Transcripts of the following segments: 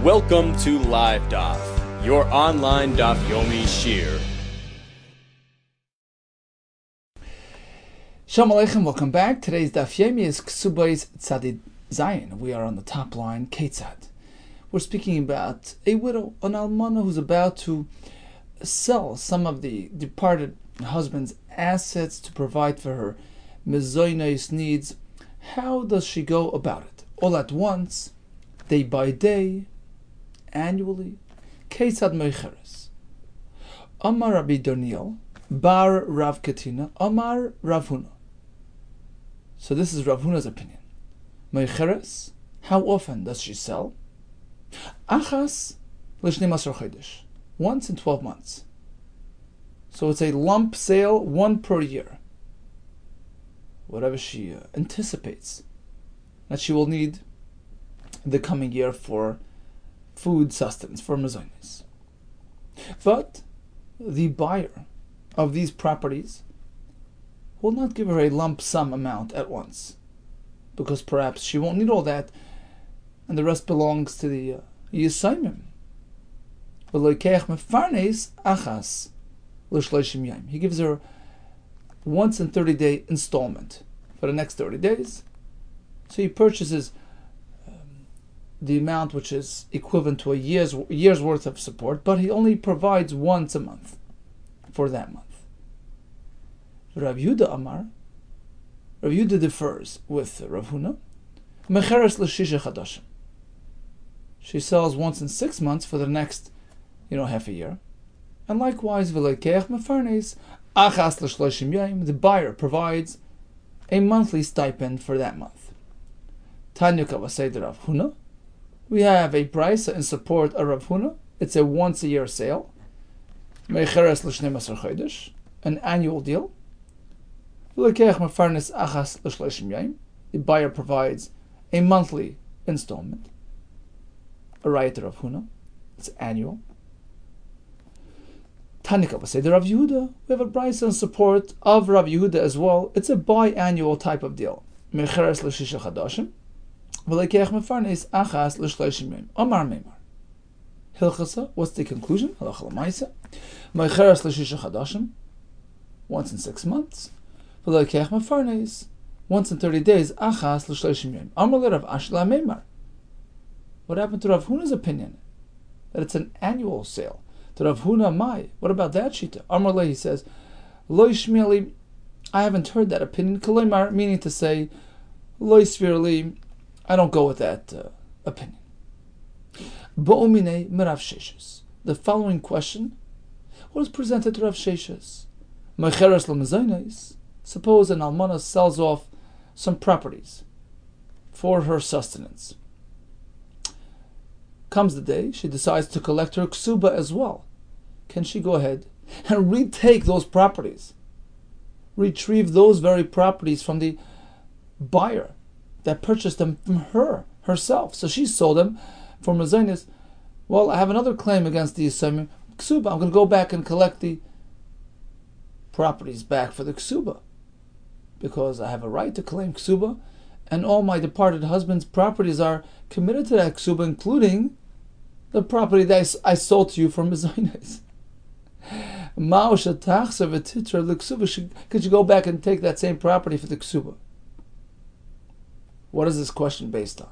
Welcome to Live Daf, your online Daf Yomi Shir. Shalom Aleichem, welcome back. Today's Daf Yomi is Kesubos Tzadid Zayin. We are on the top line, Ketzad. We're speaking about a widow, an almana, who's about to sell some of the departed husband's assets to provide for her mezonos needs. How does she go about it? All at once, day by day, annually? Ketzad Meicheres. Amar Rabbi Doniel, Bar Rav Ketina, Amar Rav Huna. So this is Rav Huna's opinion. Meicheres, how often does she sell? Achas l'shnei masar chodesh, once in 12 months. So it's a lump sale, one per year. Whatever she anticipates that she will need the coming year for food sustenance, for mezonos. But the buyer of these properties will not give her a lump sum amount at once, because perhaps she won't need all that, and the rest belongs to the Yisayimim. He gives her once in 30-day installment for the next 30 days. So he purchases the amount which is equivalent to a year's worth of support, but he only provides once a month for that month. Rabbi Yehuda Amar, Rabbi Yehuda differs with Rav Huna. Mecheres l'shisha chadashim. She sells once in 6 months for the next, half a year. And likewise, v'leikeach mefarnes achas l'shloshim yom. The buyer provides a monthly stipend for that month. Tanya kavasei Rav Huna. We have a price in support of Rav Huna. It's a once-a-year sale. Meicheres l'shnei masar chodesh, an annual deal. The buyer provides a monthly installment. A right of Rav Huna. It's annual. Tanika will say the Rav Yehuda. We have a price in support of Rav Yehuda as well. It's a biannual type of deal. Meicheres l'shisha chadashim. V'leikeach mefarnes achas l'shloshim yom. Amar meimar. Hilchasa. What's the conclusion? Halacha l'maisa. Meicheres l'shisha chadashim. Once in 6 months. V'leikeach mefarnes. Once in 30 days. Achas l'shloshim yom. Amar le Rav Ashla meimar. What happened to Rav Huna's opinion? That it's an annual sale. To Rav Huna Mai. What about that shita? Amar le, he says, Lo yishmieli. I haven't heard that opinion. Kaleimar, meaning to say, Lo yisvirli. I don't go with that opinion. Bo'omine merav sheshes. The following question was presented to Rav Sheshes. Mecheres l'mezonos. Suppose an almana sells off some properties for her sustenance. Comes the day, she decides to collect her ksuba as well. Can she go ahead and retake those properties? Retrieve those very properties from the buyer that purchased them from herself. So she sold them for mezonos. Well, I have another claim against the Yisayim ksuba. I'm going to go back and collect the properties back for the ksuba, because I have a right to claim ksuba, and all my departed husband's properties are committed to that ksuba, including the property that I sold to you for mezonos. Could you go back and take that same property for the ksuba? What is this question based on?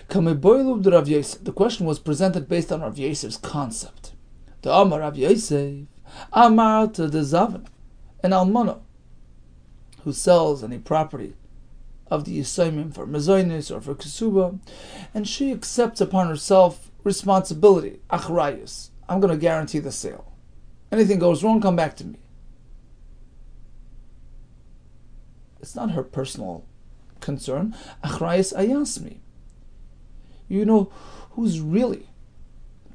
The question was presented based on Rav Yosef's concept. The Amar Rav Yosef, Amar to the Zavan, an almana who sells any property of the Yisayimim for mezonos or for kesuba, and she accepts upon herself responsibility, achrayus. I'm going to guarantee the sale. Anything goes wrong, come back to me. It's not her personal concern. Achrayus ayasmi. You know who's really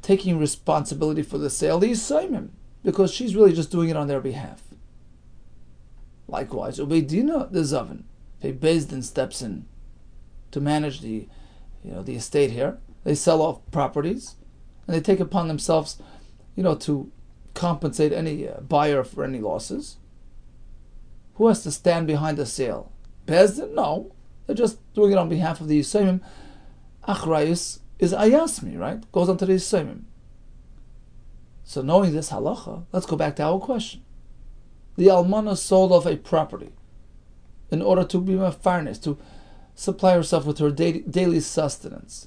taking responsibility for the sale? The Yisayimim, because she's really just doing it on their behalf. Likewise, Ubeidina the Zavan. If Beis Din steps in to manage the estate here, they sell off properties, and they take upon themselves, to compensate any buyer for any losses. Who has to stand behind the sale? Beis Din? No. They're just doing it on behalf of the Yisayimim. Achrayus is ayasmi, right? Goes on to the Yisayimim. So knowing this halacha, let's go back to our question. The almana sold off a property in order to be mefarnes, to supply herself with her daily sustenance.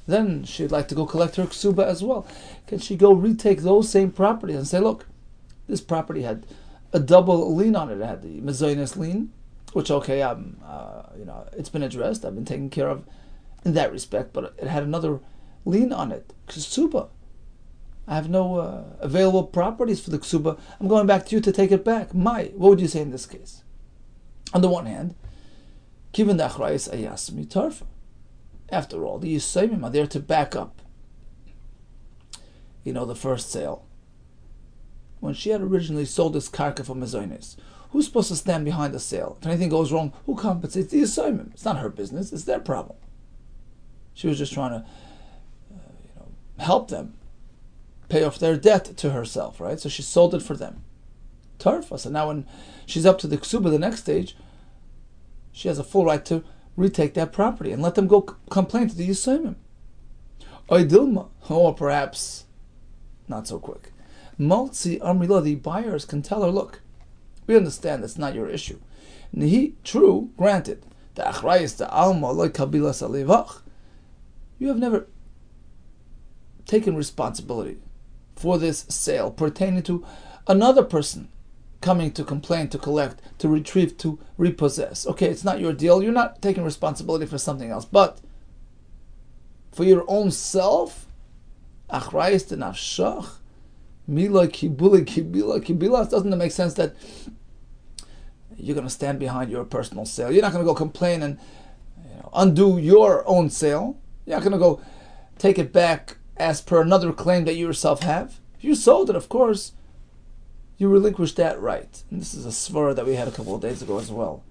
Then she'd like to go collect her ksuba as well. Can she go retake those same properties and say, look, this property had a double lien on it. It had the mezonos lien, which it's been addressed. I've been taken care of in that respect, but it had another lien on it, ksuba. I have no available properties for the ksuba. I'm going back to you to take it back. What would you say in this case? On the one hand, given the achrayis ayasmi tarfa. After all, the Yisayimim are there to back up, the first sale. When she had originally sold this karka for mezonos, who's supposed to stand behind the sale? If anything goes wrong, who compensates? The Yisayimim. It's not her business. It's their problem. She was just trying to, help them pay off their debt to herself, right? So she sold it for them. Tarfa. So now when she's up to the ksuba, the next stage, she has a full right to retake that property and let them go complain to the Yisayimim. Or perhaps not so quick. Maltzi Amrila, the buyers can tell her, look, we understand that's not your issue. True, granted. The achrayis, the alma, like kabilas alevach. You have never taken responsibility for this sale pertaining to another person coming to complain, to collect, to retrieve, to repossess. Okay, it's not your deal. You're not taking responsibility for something else. But for your own self, achrayis de nafshach, mila kibula kibila kibila, it doesn't make sense that you're going to stand behind your personal sale. You're not going to go complain and undo your own sale. You're not going to go take it back as per another claim that you yourself have. If you sold it, of course, you relinquish that right. And this is a svara that we had a couple of days ago as well.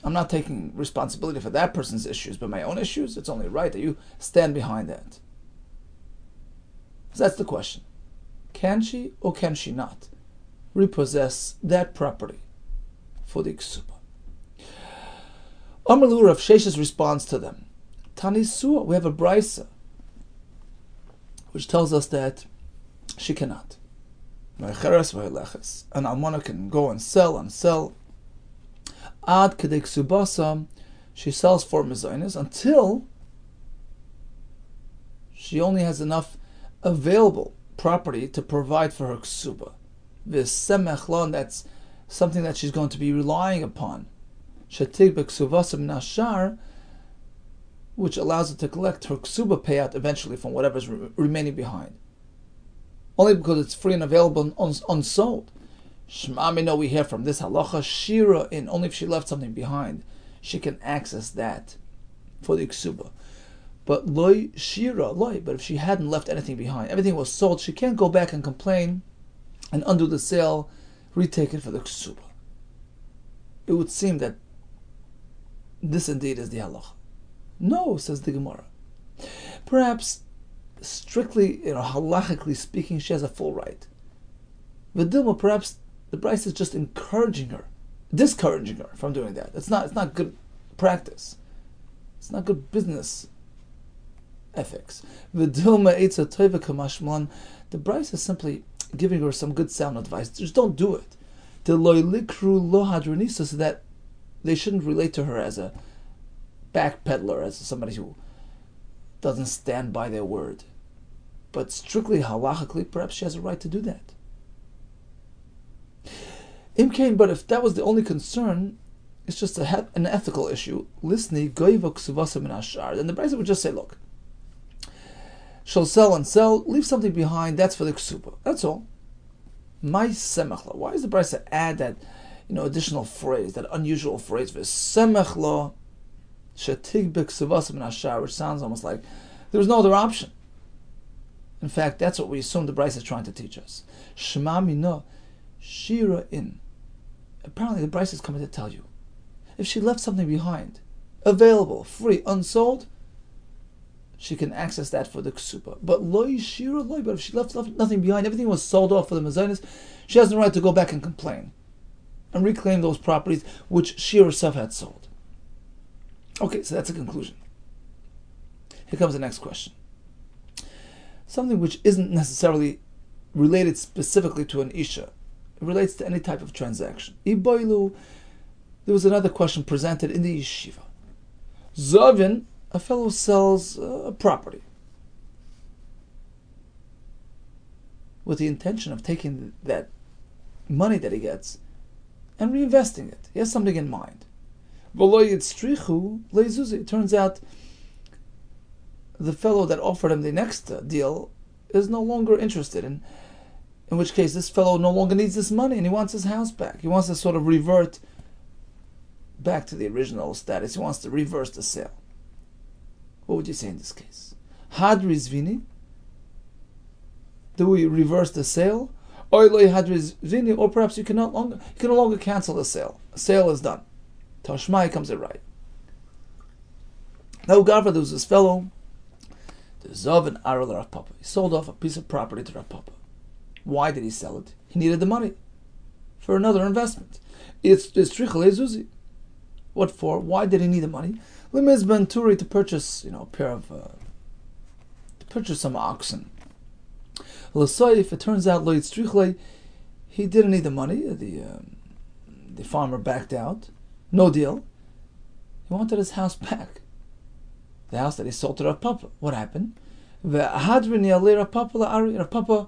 I'm not taking responsibility for that person's issues, but my own issues, it's only right that you stand behind that. So that's the question. Can she or can she not repossess that property for the ksuba? Amr Rav Sheshes responds to them. Tanisua, we have a brisa which tells us that she cannot. An almana can go and sell. Ad kedei ksubasa, she sells for mezonos until she only has enough available property to provide for her ksuba. V'semechlon, that's something that she's going to be relying upon. Shetig b'ksubasa minashar, which allows her to collect her ksuba payout eventually from whatever's remaining behind. Only because it's free and available and unsold. Shema Mino, we hear from this halacha, shira in, only if she left something behind, she can access that for the ksuba. But loy shira, but if she hadn't left anything behind, everything was sold, she can't go back and complain and undo the sale, retake it for the ksuba. It would seem that this indeed is the halacha. No, says the Gemara. Perhaps strictly, halachically speaking, she has a full right. V'dilma, perhaps the Bryce is just discouraging her from doing that. It's not good practice. It's not good business ethics. V'dilma eitza tova kamashman. The Bryce is simply giving her some good sound advice. Just don't do it. So that they shouldn't relate to her as a backpedaler, as somebody who doesn't stand by their word. But strictly halachically, perhaps she has a right to do that. Imkain, but if that was the only concern, it's just an ethical issue. Listni goiva ksuvasa min ashar. Then the Brisa would just say, look, she'll sell and sell, leave something behind, that's for the ksuba. That's all. My semachla. Why does the Brisa add that additional phrase, that unusual phrase, v'semachla shetig b'ksuvasa min ashar, which sounds almost like there was no other option. In fact, that's what we assume the Brisa is trying to teach us. Shema mina shira in. Apparently the Brisa is coming to tell you, if she left something behind, available, free, unsold, she can access that for the ksuba. But loy shira loy. But if she left nothing behind, everything was sold off for the mezonos, she has the right to go back and complain and reclaim those properties which she herself had sold. Okay, so that's a conclusion. Here comes the next question. Something which isn't necessarily related specifically to an Isha. It relates to any type of transaction. Iboilu, there was another question presented in the yeshiva. Zavin, a fellow sells a property with the intention of taking that money that he gets and reinvesting it. He has something in mind. It turns out the fellow that offered him the next deal is no longer interested, in which case this fellow no longer needs this money and he wants his house back. He wants to sort of revert back to the original status. He wants to reverse the sale. What would you say in this case? Hadri Zvini? Do we reverse the sale? Or perhaps you can no longer cancel the sale. The sale is done. Tashmai comes it right. Now, Gavra, there was this fellow, the Zav and Aral Rav Papa. He sold off a piece of property to Rav Papa. Why did he sell it? He needed the money for another investment. It's Trichel Ezuzi. What for? Why did he need the money? Limiz Ben Turi to purchase, to purchase some oxen. L'soif, it turns out Lo Yitzrichle, he didn't need the money. The farmer backed out. No deal. He wanted his house back. The house that he sold to Rav Papa. What happened? Rav Papa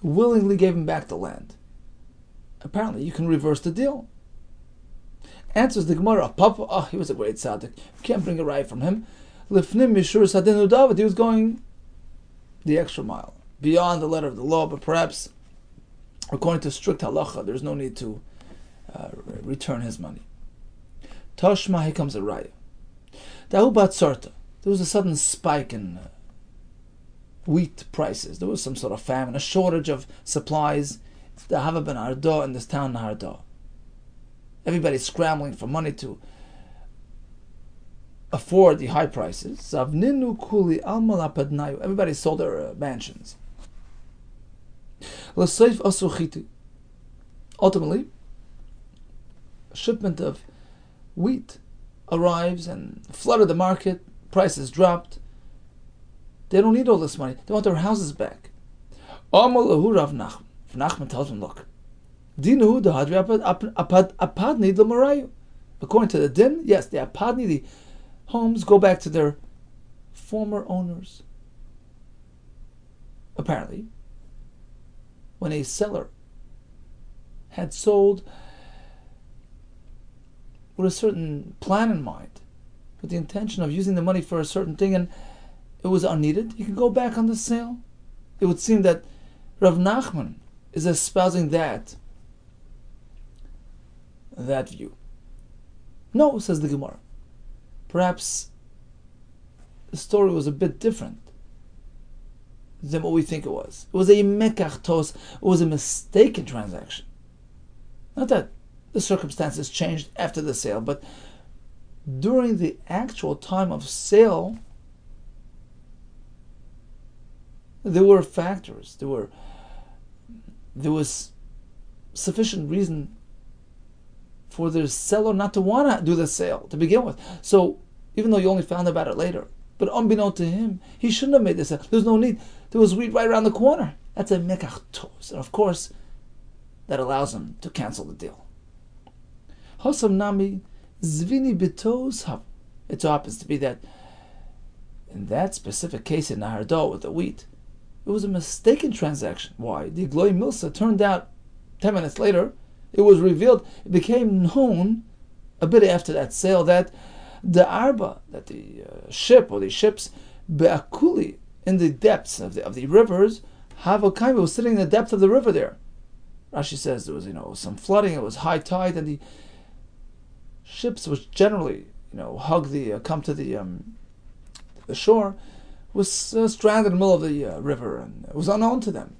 willingly gave him back the land. Apparently, you can reverse the deal. Answers the Gemara, Papa, he was a great tzaddik. You can't bring a right from him. Lifnim Mishur Sadinu David, he was going the extra mile, beyond the letter of the law, but perhaps, according to strict halacha, there's no need to return his money. Toshma, here comes a raya. Dahu Batsarta, there was a sudden spike in wheat prices. There was some sort of famine, a shortage of supplies. The Hava ben Arda in this town, Naharda. Everybody's scrambling for money to afford the high prices. Everybody sold their mansions. Ultimately, a shipment of wheat arrives and flooded the market. Prices dropped. They don't need all this money. They want their houses back. Rav Nachman tells them, look, according to the din, yes, the apadni, the homes go back to their former owners. Apparently, when a seller had sold with a certain plan in mind, with the intention of using the money for a certain thing, and it was unneeded, you can go back on the sale. It would seem that Rav Nachman is espousing that view. No, says the Gemara. Perhaps the story was a bit different than what we think it was. It was a mekach tos. It was a mistaken transaction. Not that the circumstances changed after the sale, but during the actual time of sale, there were factors. There was sufficient reason for the seller not to want to do the sale to begin with. So, even though you only found about it later, but unbeknown to him, he shouldn't have made this sale. There's no need. There was wheat right around the corner. That's a mekach tos. And of course, that allows him to cancel the deal. Hosam nami zvini bitos hav. It so happens to be that in that specific case in Nahardo with the wheat, it was a mistaken transaction. Why? The Gloi Milsa turned out 10 minutes later, it was revealed, it became known a bit after that sale that the Arba, that the ship or the ships, Be'akuli, in the depths of the rivers, Havokaim was sitting in the depth of the river there. Rashi says there was some flooding, it was high tide, and the ships which generally come to the shore was stranded in the middle of the river, and it was unknown to them.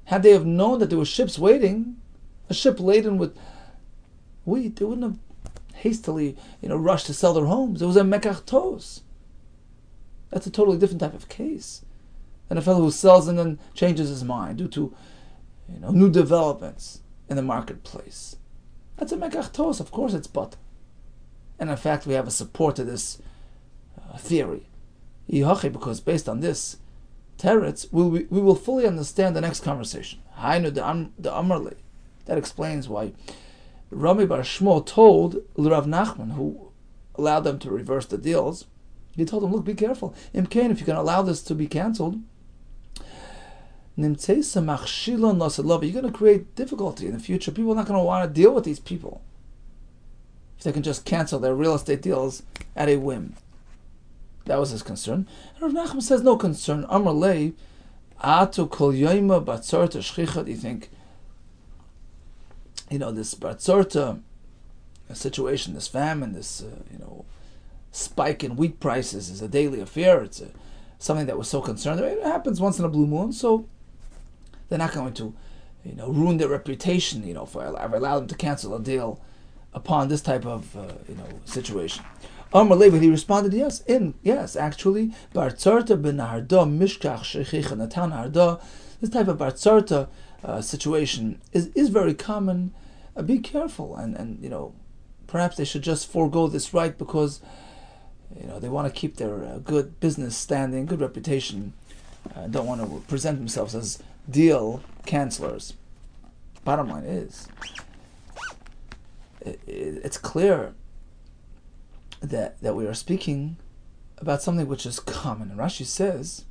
Had they have known that there were ships waiting, a ship laden with wheat, they wouldn't have hastily rushed to sell their homes. It was a mekach tos. That's a totally different type of case than a fellow who sells and then changes his mind due to new developments in the marketplace. That's a mekach tos. Of course it's but. And in fact, we have a support to this theory. Because based on this teretz, we will fully understand the next conversation. Hainu the Amarli. That explains why Rami Bar Shmuel told Rav Nachman, who allowed them to reverse the deals, he told them, look, be careful. Imkain, if you can allow this to be cancelled, you're going to create difficulty in the future. People are not going to want to deal with these people if they can just cancel their real estate deals at a whim. That was his concern. And Rav Nachman says, no concern. Amar lei, atu kol yoyma batzorta shchicha. Do you think, this batzorta situation, this famine, this, spike in wheat prices is a daily affair. It's something that was so concerned. It happens once in a blue moon, so they're not going to, ruin their reputation, if I allow them to cancel a deal upon this type of, situation. Amar Levi, he responded, yes, actually, Bartzarta ben Harda mishkach shechicha natan Harda. This type of Bartzarta situation is very common. Be careful, and perhaps they should just forego this right because they want to keep their good business standing, good reputation. Don't want to present themselves as deal cancelers. Bottom line is, it's clear that we are speaking about something which is common. And Rashi says,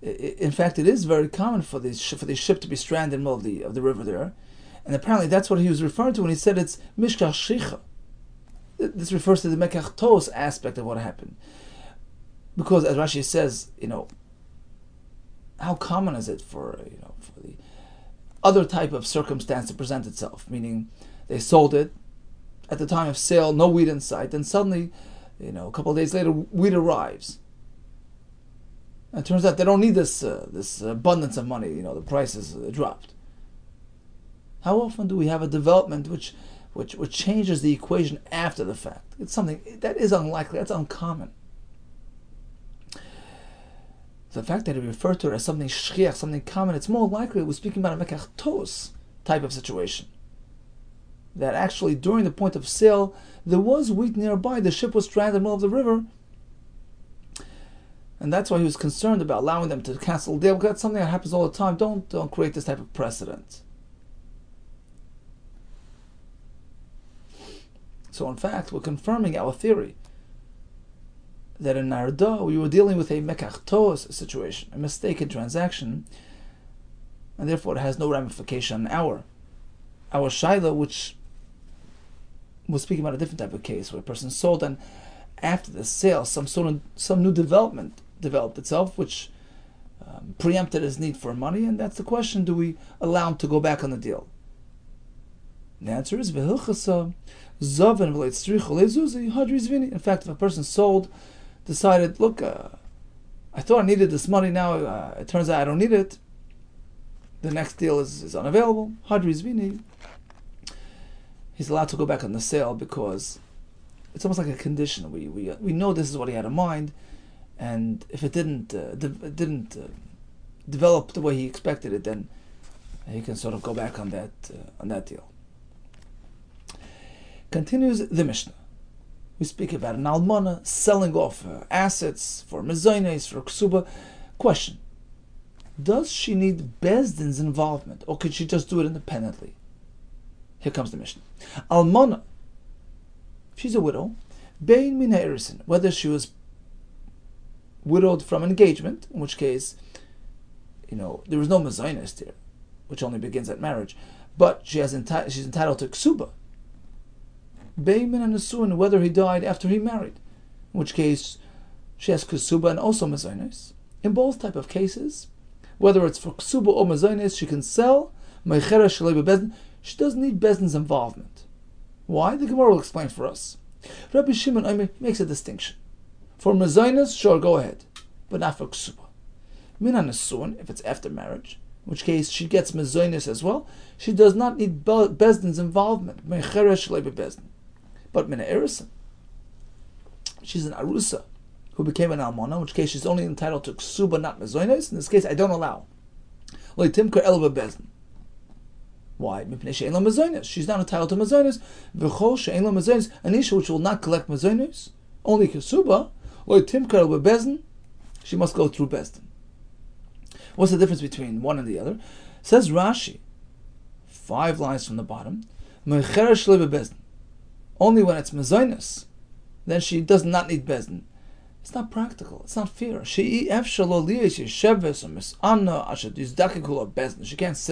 in fact, it is very common for the ship to be stranded in the middle of the river there. And apparently that's what he was referring to when he said it's mishkach shicha. This refers to the mekach tos aspect of what happened. Because as Rashi says, how common is it for the other type of circumstance to present itself? Meaning they sold it, at the time of sale, no wheat in sight, and suddenly, a couple of days later, wheat arrives. And it turns out they don't need this abundance of money. The prices dropped. How often do we have a development which changes the equation after the fact? It's something that is unlikely. That's uncommon. The fact that he referred to it as something shchiach, something common, it's more likely we're speaking about a mekach tos type of situation. That actually during the point of sale, there was wheat nearby, the ship was stranded in the middle of the river, and that's why he was concerned about allowing them to cancel the deal, because that's something that happens all the time. Don't create this type of precedent. So in fact, we're confirming our theory that in Narda we were dealing with a mekach tos situation, a mistaken transaction, and therefore it has no ramification on our shaila, which was speaking about a different type of case where a person sold, and after the sale, some new development developed itself, which preempted his need for money, and that's the question: do we allow him to go back on the deal? The answer is v'hilchasa zaven v'leitzricha lezuzi hadri zvini. In fact, if a person sold, decided, look, I thought I needed this money, now it turns out I don't need it, the next deal is unavailable, hadri zvini, he's allowed to go back on the sale because it's almost like a condition. We know this is what he had in mind, and if it didn't develop the way he expected it, then he can sort of go back on that deal. Continues the Mishnah. We speak about an almana selling off assets for mezainis, for ksuba. Question: does she need Bezdin's involvement, or could she just do it independently? Here comes the Mishnah. Almana, she's a widow, bein min ha'erisin, whether she was widowed from engagement, in which case, there was no mezainis there, which only begins at marriage, but she's entitled to ksuba. Bein min ha'nesuin, whether he died after he married, in which case she has ksuba and also mezainis. In both type of cases, whether it's for ksuba or mezainis, she can sell meichera shalei bebezdin. She doesn't need Bezdin's involvement. Why? The Gemara will explain for us. Rabbi Shimon makes a distinction. For mezainis, sure, go ahead, but not for ksuba. Min ha'nesuin, if it's after marriage, in which case she gets mezainis as well, she does not need Bezdin's involvement. Meichera shalei bebezdin. But min ha'erisin, she's an arusa who became an almana, in which case she's only entitled to ksuba, not mezainis. In this case, I don't allow. Leitimker el bebezdin. Why? She's not entitled to mezainis. V'chol she'en lo mezainis, an isha which will not collect mezainis, only kesuba, Lo timkar bebezdin, she must go through bezdin. What's the difference between one and the other? Says Rashi, 5 lines from the bottom, mecheresh lo bebezdin. Only when it's mezainis, then she does not need bezdin. It's not practical. It's not fair. She can't sit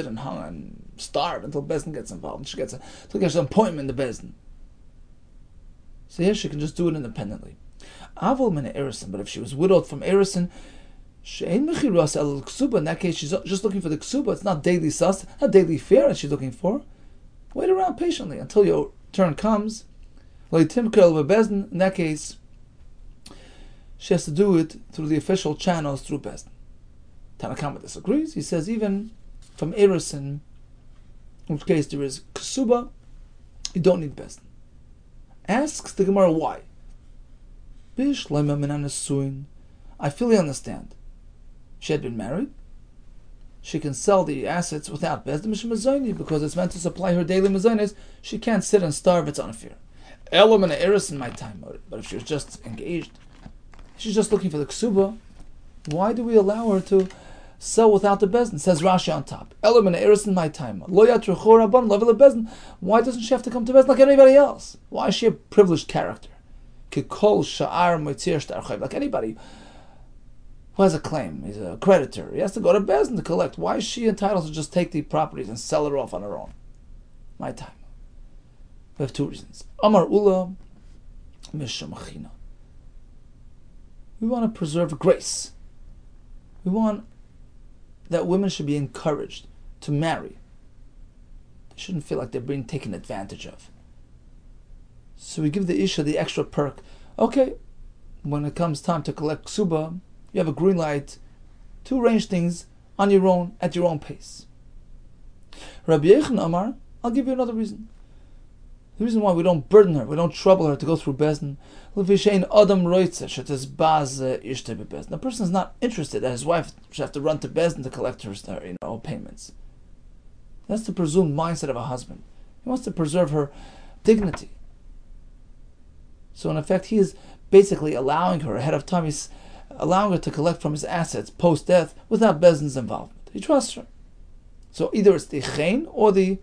and hung and starve until bezdin gets involved. She gets an appointment in the bezdin. So here she can just do it independently. But if she was widowed from Erison, in that case she's just looking for the ksuba. It's not daily sustenance, not daily fare that she's looking for. Wait around patiently until your turn comes. In that case, she has to do it through the official channels, through bezdin. Tanakama disagrees. He says even from Erison, in which case there is kesuba, you don't need bezdin. Asks the Gemara why. I fully understand. She had been married. She can sell the assets without bezdin because it's meant to supply her daily mezainis. She can't sit and starve. It's unfair. Elam and Eris in my time, but if she was just engaged, she's just looking for the ksuba, why do we allow her to sell without the bezdin? Says Rashi on top. Elam and Eris in my time. Why doesn't she have to come to bezdin like anybody else? Why is she a privileged character? Like anybody who has a claim, he's a creditor, he has to go to bezdin to collect. Why is she entitled to just take the properties and sell it off on her own? My time. We have 2 reasons. Amar Ula Mishamachina. We want to preserve grace. We want that women should be encouraged to marry. They shouldn't feel like they're being taken advantage of. So we give the Isha the extra perk. Okay, when it comes time to collect ksuba, you have a green light to arrange things on your own, at your own pace. Rabbi Yehuda Amar, I'll give you another reason. The reason why we don't burden her, we don't trouble her to go through bezdin. A person is not interested that his wife should have to run to bezdin to collect her payments. That's the presumed mindset of a husband. He wants to preserve her dignity. So in effect, he is basically allowing her ahead of time. He's allowing her to collect from his assets post-death without bezdin's involvement. He trusts her. So either it's the chen or the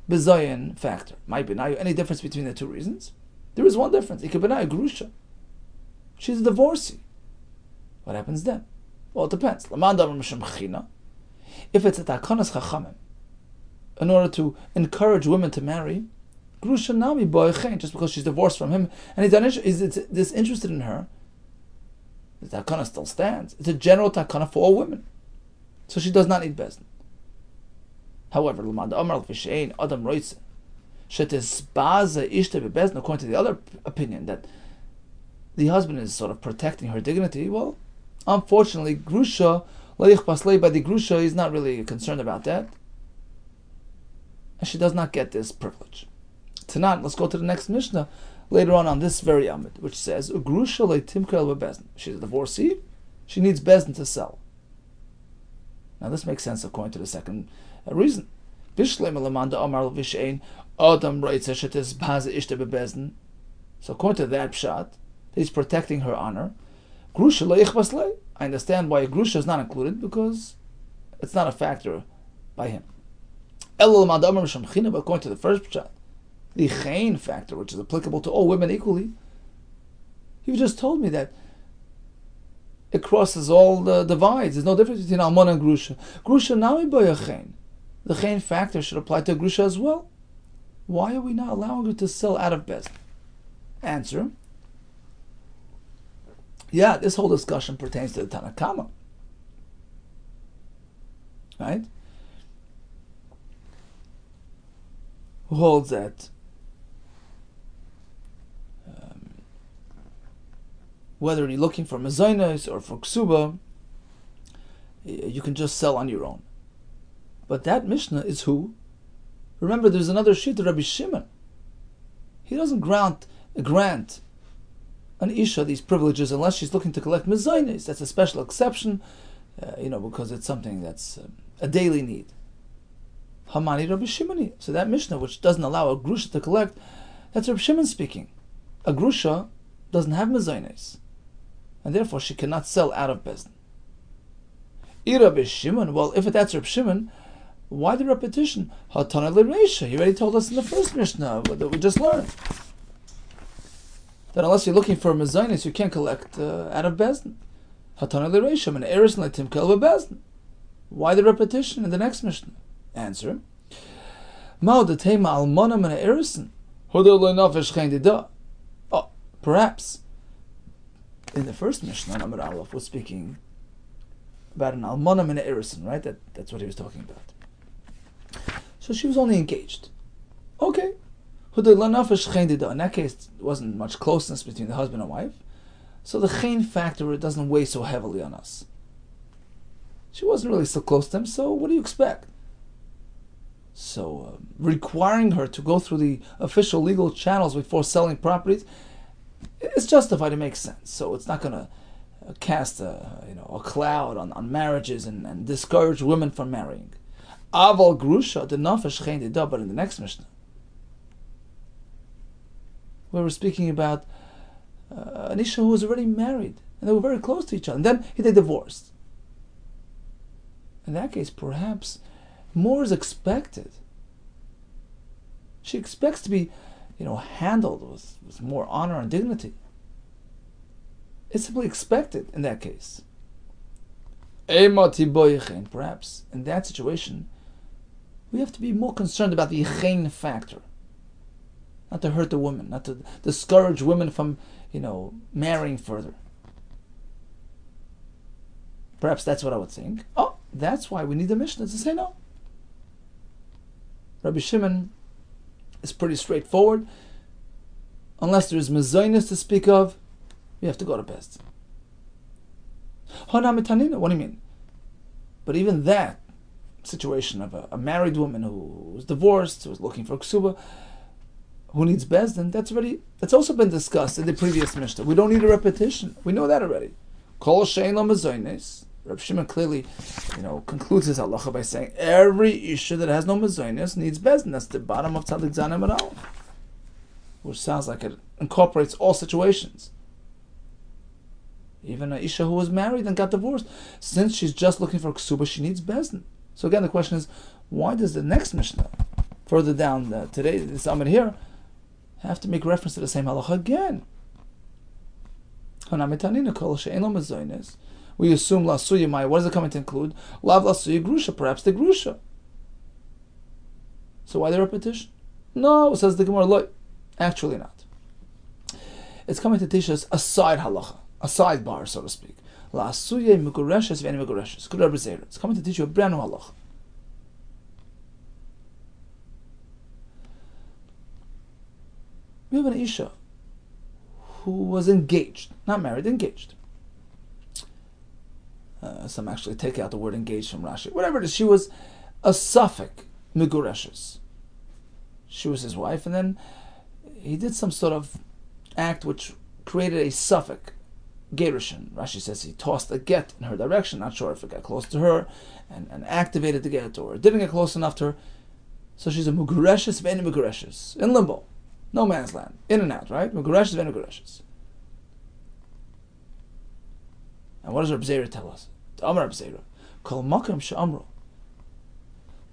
bezayin factor. Might be now any difference between the 2 reasons? There is one difference. Ikabinaya grusha. She's a divorcee. What happens then? Well, it depends. If it's a takanas chachamim, in order to encourage women to marry, grusha nami boyechen, just because she's divorced from him and he's disinterested in her, the takana still stands. It's a general takana for all women, so she does not need bezdin. However, according to the other opinion that the husband is sort of protecting her dignity, well, unfortunately, grusha, by the grusha, he's not really concerned about that. And she does not get this privilege. Tonight, let's go to the next Mishnah later on this very Amid, which says, grusha leitimkel bebezdin. She's a divorcee, she needs bezdin to sell. Now this makes sense according to the second reason. So according to that pshat, he's protecting her honor. I understand why a grusha is not included, because it's not a factor by him. But according to the first pshat, the chen factor, which is applicable to all women equally, you've just told me that it crosses all the divides. There's no difference between almana and grusha. Grusha nami boyachen. The chen factor should apply to grusha as well. Why are we not allowing her to sell out of bezdin? Answer: yeah, this whole discussion pertains to the Tanakama, right? Who holds that whether you're looking for mezainos or for ksuba, you can just sell on your own. But that Mishnah is who? Remember, there's another sheet, Rabbi Shimon. He doesn't grant an Isha these privileges unless she's looking to collect mezainos. That's a special exception, because it's something that's a daily need. Hamani Rabbi Shimoni. So that Mishnah, which doesn't allow a grusha to collect, that's Rabbi Shimon speaking. A grusha doesn't have mezainos. and therefore she cannot sell out of Bezdin. Rabbi Shimon, well, if that's Rabbi Shimon, why the repetition? Hatana l'reisha. He already told us in the first Mishnah that we just learned that unless you're looking for a mezainis, you can't collect out of Bezdin. Hatana l'reisha, and eris leitim kel bezdin. Why the repetition in the next Mishnah? Answer: Mao detema almana min erisin. Hodel le'nafesh chen dida. Oh, perhaps in the first Mishnah, Amar Aleph was speaking about an almana min erisin, right? That's what he was talking about. So she was only engaged. Okay. In that case, there wasn't much closeness between the husband and wife. So the chen factor doesn't weigh so heavily on us. She wasn't really so close to him, so what do you expect? So requiring her to go through the official legal channels before selling properties, it's justified, it makes sense. So it's not going to cast a cloud on marriages and discourage women from marrying. Aval grusha the nafesh chen dida, but in the next Mishnah, we were speaking about an Isha who was already married, and they were very close to each other, and then they divorced. In that case, perhaps more is expected. She expects to be, handled with more honor and dignity. It's simply expected in that case. Perhaps in that situation, we have to be more concerned about the chen factor. Not to hurt the woman, not to discourage women from, marrying further. Perhaps that's what I would think. Oh, that's why we need the Mishnah to say no. Rabbi Shimon is pretty straightforward. Unless there is mezainis to speak of, we have to go to Bezdin. What do you mean? But even that situation of a married woman who was divorced, who was looking for Kesuba, who needs Bezdin, that's also been discussed in the previous Mishnah. We don't need a repetition. We know that already. Kol she'en lo mezainis. Rabbi Shimon clearly, concludes his halacha by saying every Isha that has no mezainis needs Bezdin. That's the bottom of Tzadik Zanim and Aleph, which sounds like it incorporates all situations. Even an Isha who was married and got divorced, since she's just looking for Kesuba, she needs Bezdin. So again, the question is, why does the next Mishnah, further down today, this Amid here, have to make reference to the same halacha again? We assume lasuya maya. What does it come to include? Lav lasuya grusha, perhaps the grusha. So why the repetition? No, says the Gemara, look, actually not. It's coming to teach us a side halacha, a sidebar, so to speak. Lasuya migureshes v'eni migureshes. Good Rabbi Zeira. It's coming to teach you a brand new halacha. We have an Isha who was engaged, not married, engaged. Some actually take out the word engaged from Rashi. Whatever it is, she was a suffix migureshes. She was his wife, and then he did some sort of act which created a suffix gerushin. Rashi says he tossed a get in her direction. Not sure if it got close to her and activated the get, or it didn't get close enough to her. So she's a migureshes v'eni migureshes, in limbo. No man's land. In and out, right? Migureshes v'eni migureshes. And what does Rabbi Zeira tell us? Amar Rabbi Zeira, Kol makam she'amru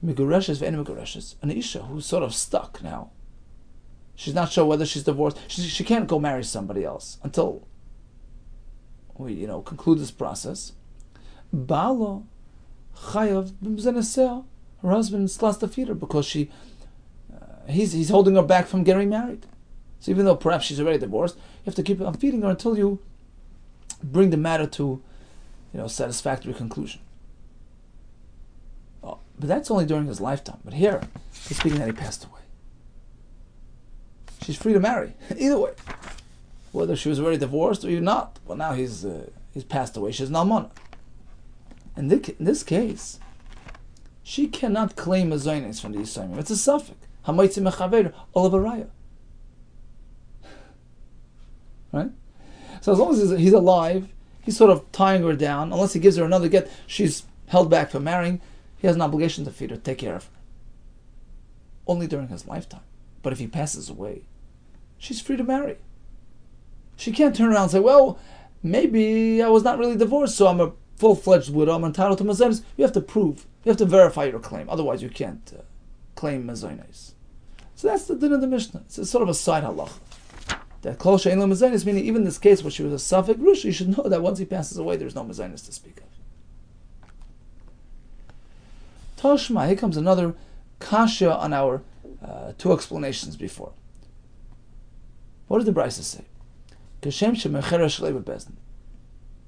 migureshes v'eni migureshes. An Isha who's sort of stuck now. She's not sure whether she's divorced. She can't go marry somebody else until we, conclude this process. Ba'alo chayav b'mzeneseh. Her husband slats to feed her because he's holding her back from getting married. So even though perhaps she's already divorced, you have to keep on feeding her until you bring the matter to, satisfactory conclusion. Oh, but that's only during his lifetime. But here, he's speaking that he passed away. She's free to marry either way, whether she was already divorced or even not. Well, now he's passed away. She's an almana. In this case, she cannot claim a zaynis from the Yisraelim. It's a suffix. Hamaitzi mechaver olavaraya. Right? So as long as he's alive, he's sort of tying her down. Unless he gives her another get, she's held back from marrying. He has an obligation to feed her, take care of her. Only during his lifetime. But if he passes away, she's free to marry. She can't turn around and say, well, maybe I was not really divorced, so I'm a full-fledged widow, I'm entitled to mazonos. You have to prove, you have to verify your claim, otherwise you can't claim mazonos. So that's the din of the Mishnah. It's sort of a side halacha. That kol she'ein lo mazonos, meaning even in this case where she was a safek grusha, you should know that once he passes away, there's no mazonos to speak of. Tashma, here comes another kasha on our two explanations before. What did the Brisa say?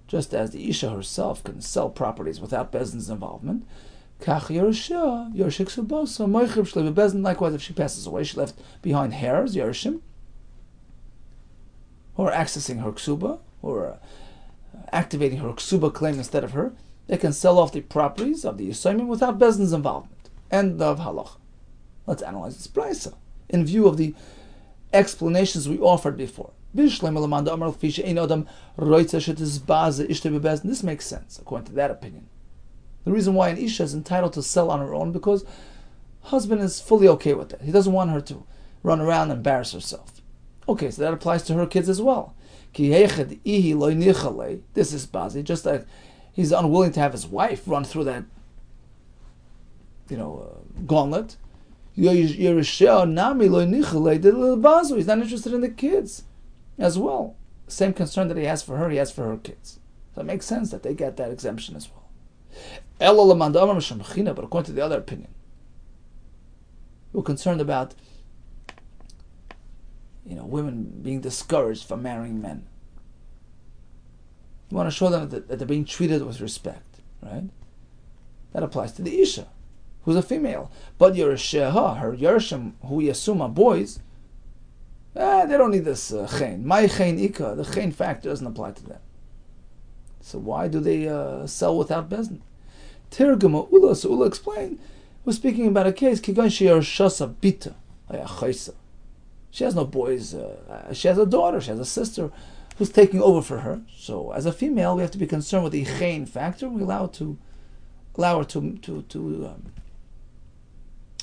Just as the Isha herself can sell properties without Bezdin's involvement, likewise, if she passes away, she left behind heirs, Yerushim, who are accessing her ksuba, or activating her ksuba claim instead of her. They can sell off the properties of the Yisayim without Bezdin's involvement. End of halacha. Let's analyze this brisa in view of the explanations we offered before. This makes sense, according to that opinion. The reason why an Isha is entitled to sell on her own, because husband is fully okay with that. He doesn't want her to run around and embarrass herself. Okay, so that applies to her kids as well. This is bazi, just like he's unwilling to have his wife run through that, gauntlet. He's not interested in the kids as well. Same concern that he has for her, he has for her kids. So it makes sense that they get that exemption as well. But according to the other opinion, we're concerned about women being discouraged from marrying men. You want to show them that they're being treated with respect, right? That applies to the Isha, who's a female. But Yerisheha, her Yerishim, who we assume are boys, they don't need this chen. My chen ika, the chen factor doesn't apply to them. So why do they sell without bezdin? Tirgama Ula, so Ula explained, we're speaking about a case, Kigan Shasa Bita, she has no boys, she has a daughter, she has a sister who's taking over for her. So as a female, we have to be concerned with the chen factor. We allow her to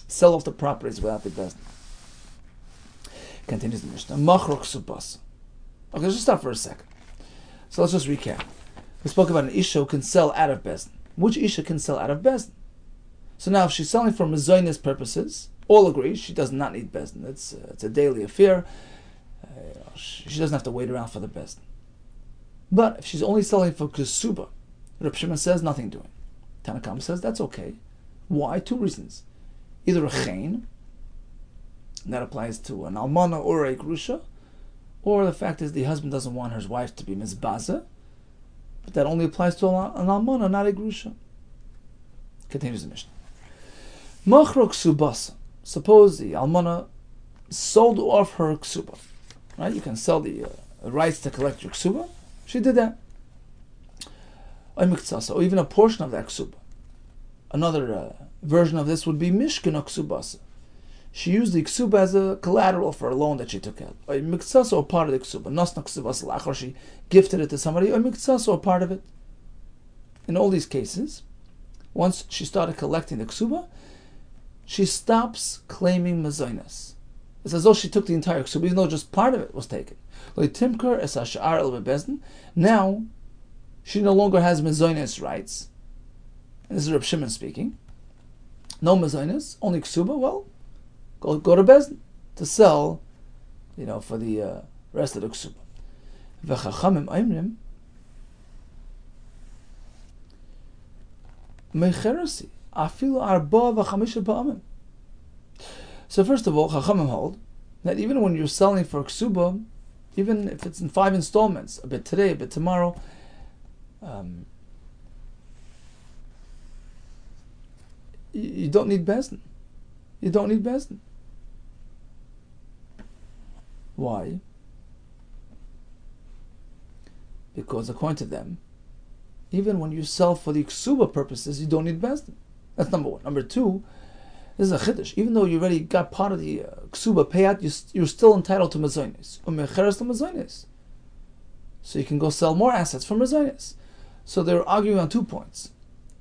sell off the properties without the bezdin. Continues the Mishnah. Machrok subas. Okay, let's just stop for a second. So let's just recap. We spoke about an Isha who can sell out of bezdin. Which Isha can sell out of bezdin? So now if she's selling for mezainis purposes, all agree she does not need bezdin. It's a daily affair. She doesn't have to wait around for the bezdin. But if she's only selling for kesuba, Reb Shimon says nothing doing. Tanakam says that's okay. Why? Two reasons. Either a chen, and that applies to an almana or a grusha, or the fact is the husband doesn't want his wife to be mizbaza, but that only applies to an almana, not a grusha. Continues the Mishnah. Machrok subasa. Suppose the almana sold off her ksuba. Right? You can sell the rights to collect your ksuba. She did that. Or even a portion of that ksuba. Another version of this would be mishkan ksubasa. She used the ksuba as a collateral for a loan that she took out. Or miktsasa, or part of the ksuba. Nasna ksubasa lachor, she gifted it to somebody. Or miktsasa, or part of it. In all these cases, once she started collecting the ksuba, she stops claiming mezainas. It's as though she took the entire ksuba, even though just part of it was taken. Now, she no longer has mezainas rights. And this is Reb Shimon speaking. No mezainas, only ksuba. Well, go to bezdin to sell, for the rest of the ksuba. V'chachamim aimrim mecherasi afilu arba v'chamisha ba'amim. So first of all, chachamim hold that even when you're selling for ksuba, even if it's in 5 installments, a bit today, a bit tomorrow, you don't need bezdin. You don't need bezdin. Why? Because according to them, even when you sell for the ksuba purposes, you don't need bezdin. That's number one. Number two, this is a chiddush. Even though you already got part of the ksuba payout, you're still entitled to mezainis. Umecheres to mezainis. So you can go sell more assets from mezainis. So they're arguing on 2 points.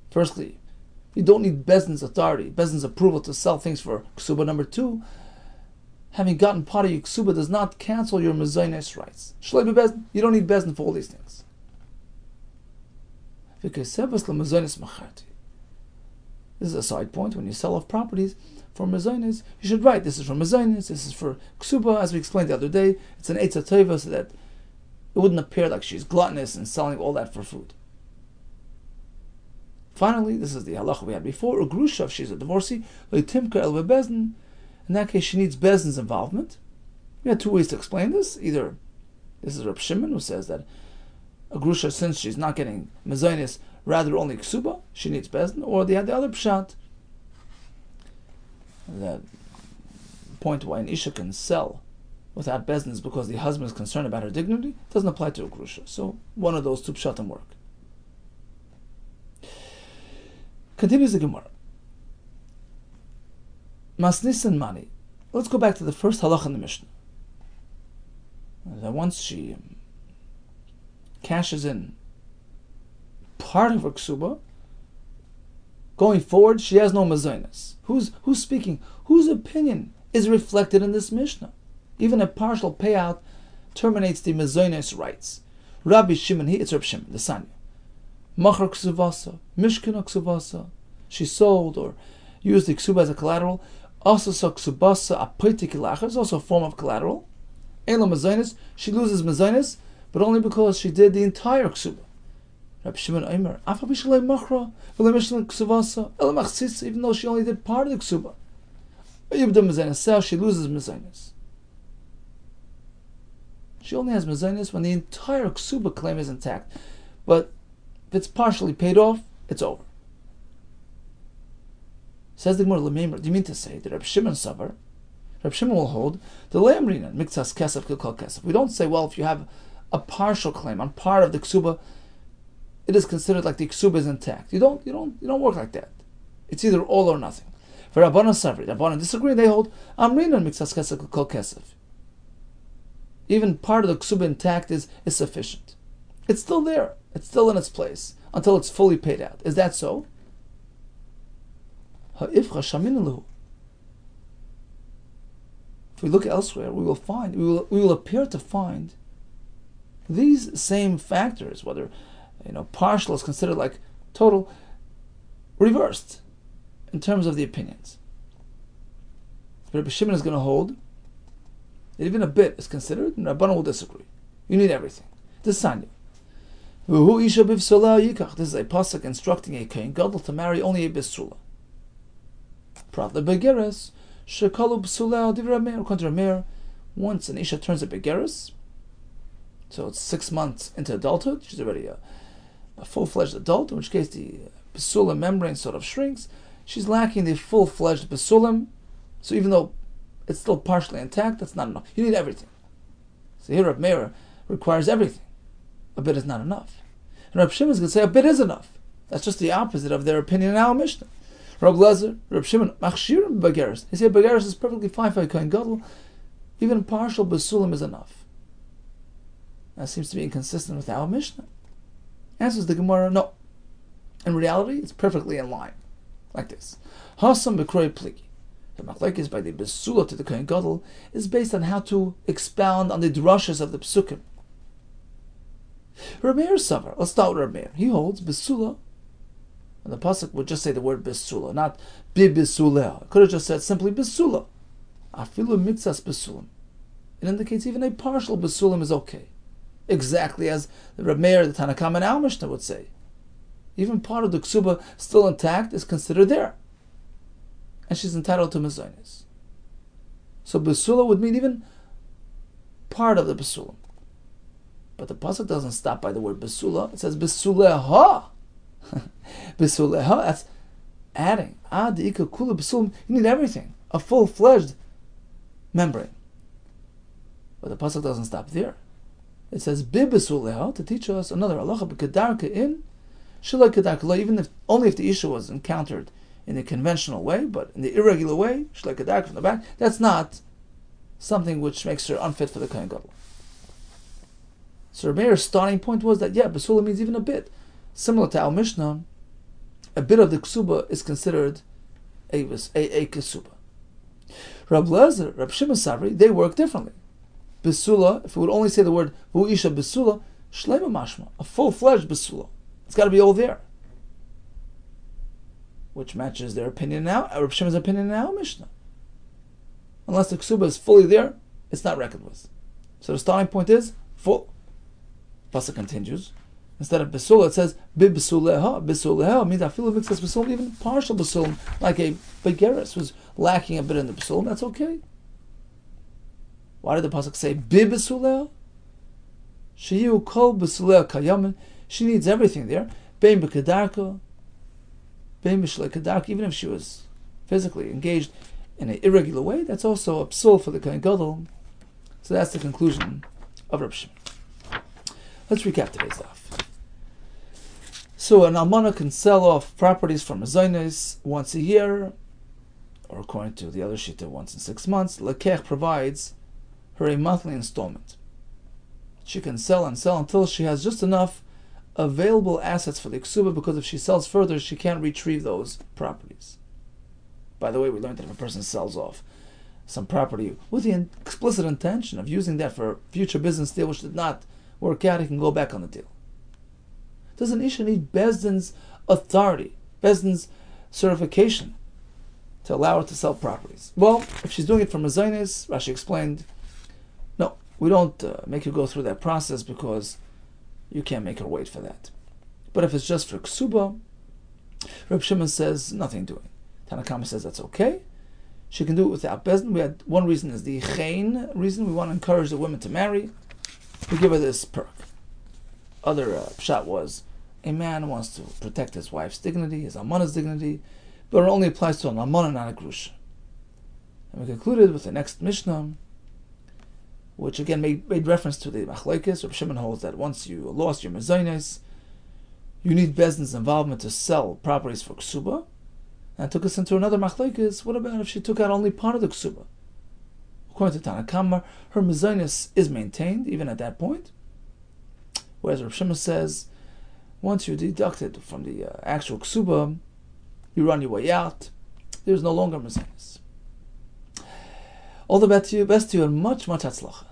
Firstly, you don't need bezdin's authority, bezdin's approval to sell things for ksuba. Number two, having gotten part of your ksuba does not cancel your mezainis rights. Shlei bezdin, you don't need bezdin for all these things. Kesubos l'mazonos macharti. This is a side point. When you sell off properties for mazonos, you should write, this is for mazonos, this is for ksuba, as we explained the other day. It's an eitzah tova, so that it wouldn't appear like she's gluttonous and selling all that for food. Finally, this is the halacha we had before, ugrusha, if she's a divorcee, leitimka el bebezdin. In that case, she needs bezdin's involvement. We had two ways to explain this. Either this is Reb Shimon, who says that a grusha, since she's not getting mazonos, rather only ksuba, she needs bezdin, or they had the other pshat, the point why an isha can sell without bezdin is because the husband is concerned about her dignity. It doesn't apply to a grusha. So one of those two pshatim work. Continues the Gemara. Masnisan mani. Let's go back to the first halach in the Mishnah. That once she cashes in part of her ksuba, going forward, she has no mazonos. Who's speaking? Whose opinion is reflected in this Mishnah? Even a partial payout terminates the mazonos rights. Rabbi Shimon, it's Rabbi Shimon, the Sanya. Machar ksuvasa, mishkan ksuvasa. She sold or used the ksuba as a collateral. Also saw ksubasa apoiti kilachar is also a form of collateral. Ela mazonos, she loses mazonos, but only because she did the entire ksuba. Rabbi Shimon Omer, afa bishalei machra, v'le mishlan ksuvasa, ela machsis, even though she only did part of the ksuba. Yibda mazonos, she loses mazonos. She only has mazonos when the entire ksuba claim is intact. But if it's partially paid off, it's over. Says the Gemara, do you mean to say that Rabbi Shimon Savar, Rabbi Shimon will hold the le'amrinan miktsas kesef kilkol kesef? We don't say, well, if you have a partial claim on part of the ksuba, it is considered like the ksuba is intact. You don't work like that. It's either all or nothing. For Rabbanan Savar, Rabbanan disagree. They hold amrinan miktsas kesef kilkol kesef. Even part of the ksuba intact is sufficient. It's still there. It's still in its place until it's fully paid out. Is that so? If we look elsewhere, we will appear to find these same factors, whether partial is considered like total, reversed in terms of the opinions. Rabbi Shimon is going to hold that even a bit is considered, and Rabbanan will disagree. You need everything. This is Sanya. This is a pasuk instructing a kohen gadol to marry only a bisula. Prat the begeres shekalu b'sula divrei Meir. According to Meir, once an isha turns a begeres, so it's 6 months into adulthood, she's already a full-fledged adult. In which case the b'sula membrane sort of shrinks. She's lacking the full-fledged b'sulim, so even though it's still partially intact, that's not enough. You need everything. So here Rabbi Meir requires everything. A bit is not enough. And Rabbi Shimon is going to say a bit is enough. That's just the opposite of their opinion in our Mishnah. Rabbi Lezer, Rabbi Shimon, machshirim begeres. They say begeres is perfectly fine for a kohen gadol. Even partial basulim is enough. That seems to be inconsistent with our Mishnah. Answers the Gemara, no. In reality, it's perfectly in line. Like this. Hasam bekroi pligi. The machlekes by the besula to the kohen gadol is based on how to expound on the drashas of the psukim. Rabbi Meir Savar, let's start with Rabbi Meir. He holds besula, and the pasuk would just say the word besula, not bibisula. It could have just said simply besula. Afilu mitzas besulim. It indicates even a partial besulim is okay. Exactly as the Rabbi Meir, the Tanakam, and our Mishnah would say. Even part of the ksuba still intact is considered there. And she's entitled to mazonos. So besula would mean even part of the besulim. But the pasuk doesn't stop by the word besula. It says besuleha. Besuleha, that's adding. Ika kula besulim. You need everything. A full-fledged membrane. But the pasuk doesn't stop there. It says bibesuleha to teach us another halacha b'kedarka in shalai kedarka, even if only if the issue was encountered in the conventional way, but in the irregular way, shalai kedarka from the back, that's not something which makes her unfit for the kohen gadol. So Rabbi Meir's starting point was that, besula means even a bit. Similar to our Mishnah, a bit of the ksuba is considered a ksuba. Rabbi Lezer, Rabbi Shimon Savri, they work differently. Besula, if we would only say the word vu'isha besula, shlema mashma, a full-fledged besula. It's got to be all there. Which matches their opinion now, Rabbi Shimon's opinion now, Mishnah. Unless the ksuba is fully there, it's not reckoned with. So the starting point is full. Pasuk continues. Instead of besula, it says bibsuleha. Bisuleha means afilu mixes besulim, even partial besulim, like a begeris was lacking a bit in the besulim. That's okay. Why did the pasuk say bibsuleha? Shehu kol besuleha kayamin. She needs everything there. Bein b'kedarka, bein b'shlei kedarka. Even if she was physically engaged in an irregular way, that's also a psul for the kohen gadol. So that's the conclusion of Rabbi Shimon. Let's recap today's daf. So an almana can sell off properties from a zaynis once a year, or according to the other shita, once in 6 months. Lekech provides her a monthly installment. She can sell and sell until she has just enough available assets for the ksuba, because if she sells further, she can't retrieve those properties. By the way, we learned that if a person sells off some property with the explicit intention of using that for a future business deal which did not work out, he can go back on the deal. Does an isha need Bezdin's authority, Bezdin's certification to allow her to sell properties? Well, if she's doing it from a zaynis, Rashi explained, no, we don't make her go through that process because you can't make her wait for that. But if it's just for ksuba, Reb Shimon says nothing doing. Tanakama says that's okay. She can do it without Bezdin. We had one reason is the chayin reason. We want to encourage the women to marry. We give her this perk. Other pshat was a man wants to protect his wife's dignity, his almana's dignity, but it only applies to an almana, not a grusha. And we concluded with the next Mishnah, which again made reference to the machlokes. Reb Shimon holds that once you lost your mezainis, you need Bezdin's involvement to sell properties for ksuba. And took us into another machlokes. What about if she took out only part of the ksuba? According to Tanakama, her mezainis is maintained even at that point. Whereas Reb Shimon says, once you deduct it from the actual ksuba, you run your way out. There's no longer mezainis. All the best to you, and much, much hatzlacha.